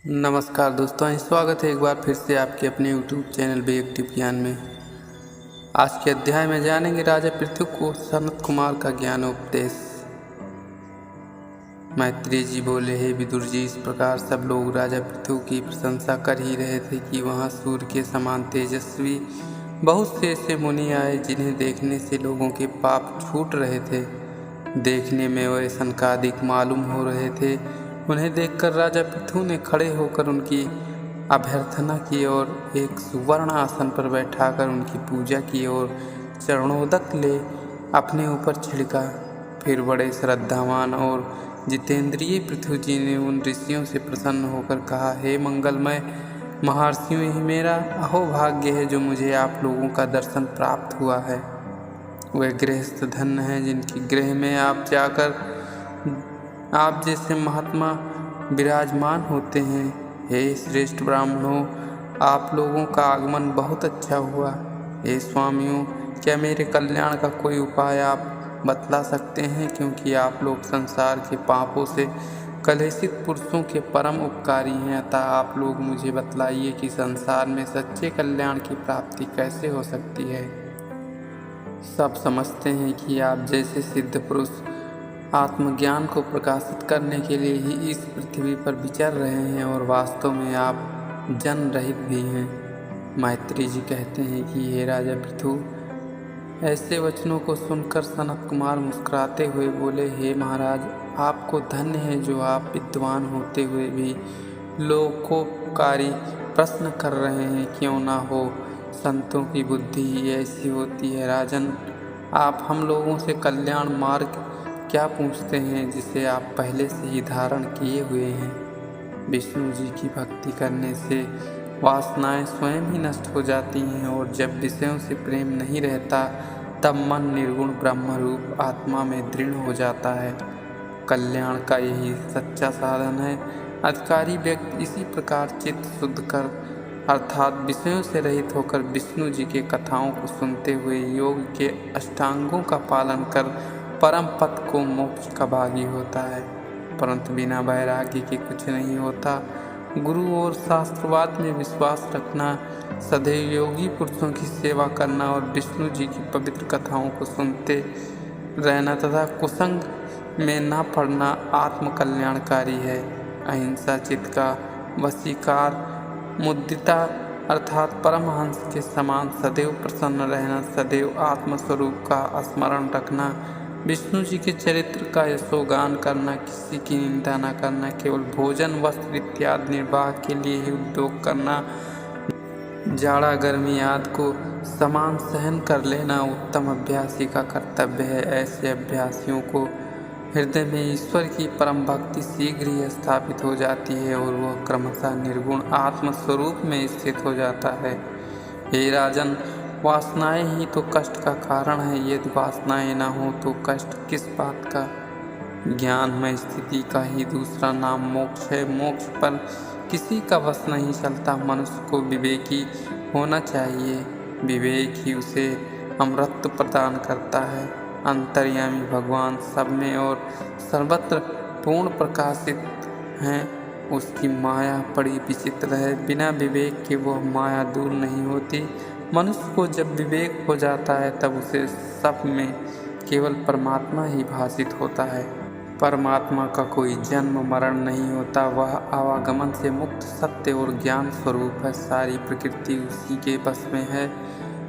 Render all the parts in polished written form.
नमस्कार दोस्तों, स्वागत है एक बार फिर से आपके अपने यूट्यूब चैनल बेएक्टिव ज्ञान में। आज के अध्याय में जानेंगे राजा पृथु को सनत कुमार का ज्ञानोपदेश। मैत्रेय जी बोले, हे विदुर जी, इस प्रकार सब लोग राजा पृथु की प्रशंसा कर ही रहे थे कि वहाँ सूर्य के समान तेजस्वी बहुत से ऐसे मुनि आए जिन्हें देखने से लोगों के पाप छूट रहे थे। देखने में वे सनकादिक मालूम हो रहे थे। उन्हें देखकर राजा पृथु ने खड़े होकर उनकी अभ्यर्थना की और एक सुवर्ण आसन पर बैठाकर उनकी पूजा की और चरणोदक ले अपने ऊपर छिड़का। फिर बड़े श्रद्धावान और जितेंद्रिय पृथु जी ने उन ऋषियों से प्रसन्न होकर कहा, हे मंगलमय महर्षियों, यही मेरा अहोभाग्य है जो मुझे आप लोगों का दर्शन प्राप्त हुआ है। वे गृहस्थ धन्य हैं जिनके गृह में आप जाकर आप जैसे महात्मा विराजमान होते हैं। हे श्रेष्ठ ब्राह्मणों, आप लोगों का आगमन बहुत अच्छा हुआ। हे स्वामियों, क्या मेरे कल्याण का कोई उपाय आप बतला सकते हैं, क्योंकि आप लोग संसार के पापों से कलुषित पुरुषों के परम उपकारी हैं। अतः आप लोग मुझे बतलाइए कि संसार में सच्चे कल्याण की प्राप्ति कैसे हो सकती है। सब समझते हैं कि आप जैसे सिद्ध पुरुष आत्मज्ञान को प्रकाशित करने के लिए ही इस पृथ्वी पर विचर रहे हैं और वास्तव में आप जन रहित भी हैं। मैत्रेय जी कहते हैं कि हे राजा पृथु, ऐसे वचनों को सुनकर सनत कुमार मुस्कुराते हुए बोले, हे महाराज, आपको धन्य है जो आप विद्वान होते हुए भी लोकोपकारी प्रश्न कर रहे हैं। क्यों ना हो, संतों की बुद्धि ही ऐसी होती है। राजन, आप हम लोगों से कल्याण मार्ग क्या पूछते हैं जिसे आप पहले से ही धारण किए हुए हैं। विष्णु जी की भक्ति करने से वासनाएं स्वयं ही नष्ट हो जाती हैं और जब विषयों से प्रेम नहीं रहता तब मन निर्गुण ब्रह्म रूप आत्मा में दृढ़ हो जाता है। कल्याण का यही सच्चा साधन है। अधिकारी व्यक्ति इसी प्रकार चित्त शुद्ध कर अर्थात विषयों से रहित होकर विष्णु जी के कथाओं को सुनते हुए योग के अष्टांगों का पालन कर परम पद को मोक्ष का भागी होता है। परंतु बिना वैराग्य के कुछ नहीं होता। गुरु और शास्त्रवाद में विश्वास रखना, सदैव योगी पुरुषों की सेवा करना और विष्णु जी की पवित्र कथाओं को सुनते रहना तथा कुसंग में न पड़ना आत्म कल्याणकारी है। अहिंसा चित्त का वशीकार, मुदिता अर्थात परमहंस के समान सदैव प्रसन्न रहना, सदैव आत्मस्वरूप का स्मरण रखना, विष्णु जी के चरित्र का यशोगान करना, किसी की निंदा न करना, केवल भोजन वस्त्र इत्यादि निर्वाह के लिए ही उद्योग करना, जाड़ा गर्मी आदि को समान सहन कर लेना उत्तम अभ्यासी का कर्तव्य है। ऐसे अभ्यासियों को हृदय में ईश्वर की परम भक्ति शीघ्र ही स्थापित हो जाती है और वह क्रमशः निर्गुण आत्मस्वरूप में स्थित हो जाता है। हे राजन, वासनाएं ही तो कष्ट का कारण है। यदि वासनाएं न हो तो कष्ट किस बात का। ज्ञानमय स्थिति का ही दूसरा नाम मोक्ष है। मोक्ष पर किसी का वश नहीं चलता। मनुष्य को विवेकी होना चाहिए। विवेक ही उसे अमृत प्रदान करता है। अंतर्यामी भगवान सब में और सर्वत्र पूर्ण प्रकाशित हैं। उसकी माया बड़ी विचित्र है। बिना विवेक के वह माया दूर नहीं होती। मनुष्य को जब विवेक हो जाता है तब उसे सब में केवल परमात्मा ही भासित होता है। परमात्मा का कोई जन्म मरण नहीं होता। वह आवागमन से मुक्त सत्य और ज्ञान स्वरूप है। सारी प्रकृति उसी के बस में है।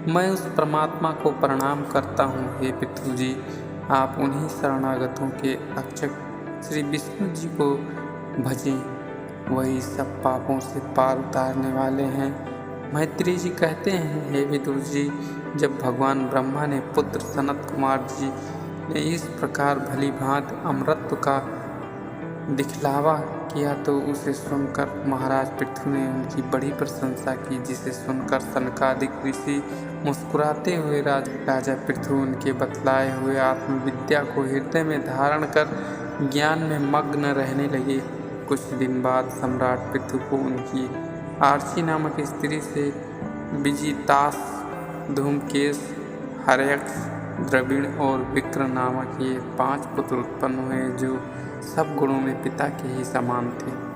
मैं उस परमात्मा को प्रणाम करता हूँ। हे पितृ जी, आप उन्हीं शरणागतों के रक्षक श्री विष्णु जी को भजें। वही सब पापों से पार उतारने वाले हैं। मैत्रेय जी कहते हैं, हे विदुर जी, जब भगवान ब्रह्मा ने पुत्र सनत कुमार जी ने इस प्रकार भली भांति अमृत का दिखलावा किया तो उसे सुनकर महाराज पृथु ने उनकी बड़ी प्रशंसा की, जिसे सुनकर सनकादिक ऋषि मुस्कुराते हुए राजा पृथु उनके बतलाए हुए आत्मविद्या को हृदय में धारण कर ज्ञान में मग्न रहने लगे। कुछ दिन बाद सम्राट पृथु को उनकी आर्ची नामक स्त्री से विजितास, धूमकेश, हर्यक्ष, द्रविड़ और विक्र नामक ये 5 पुत्र उत्पन्न हुए जो सब गुणों में पिता के ही समान थे।